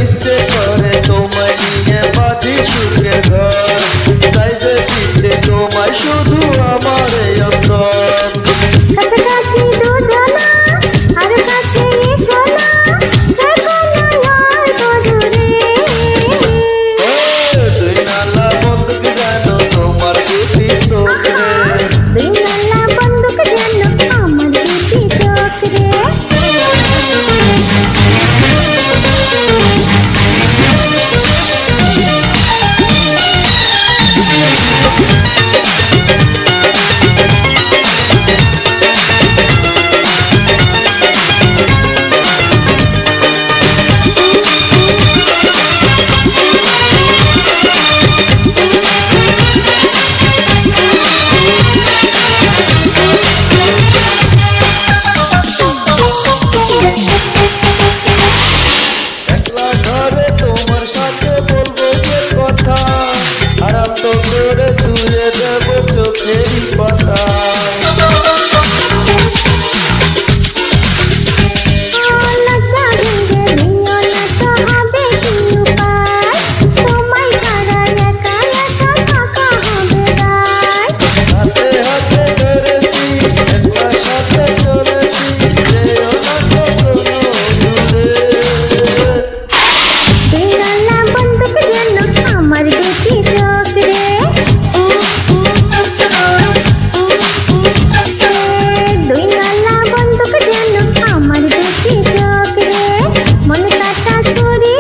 ইচ্ছে করে তোমায় নিয়ে বাঁধি সুখের ঘর, তাই যে চিনতে তোমায় শুধু আমার এই অন্তর। কাছাকাছি দুজনা আর কাছে এসো না, থেকো না আর তো দূরে। দুই নালা বন্দুক জানো তোমার দুটি চোখ রে। দুই নালা বন্দুক যেন আমার দুটি চোখ রে। একলা ঘরে তোমার সাথে বলবো যে কথা, আরাম তো করে ছুঁয়ে দেব চোখেরই পাতা। লজ্জা ভেঙে নিও না তো হবে কি উপায়, তোমায় ছাড়া একা একা থাকা হবে দায়। হাতে হাতে ধরেছি একলা সাথে চলেছি, যেও না কখনো দূরে। দুই নালা বন্দুক যেন আমার দুটি চোখ রে। দুই নালা বন্দুক যেন আমার দুটি চোখ রে। মন কাটা ছুরি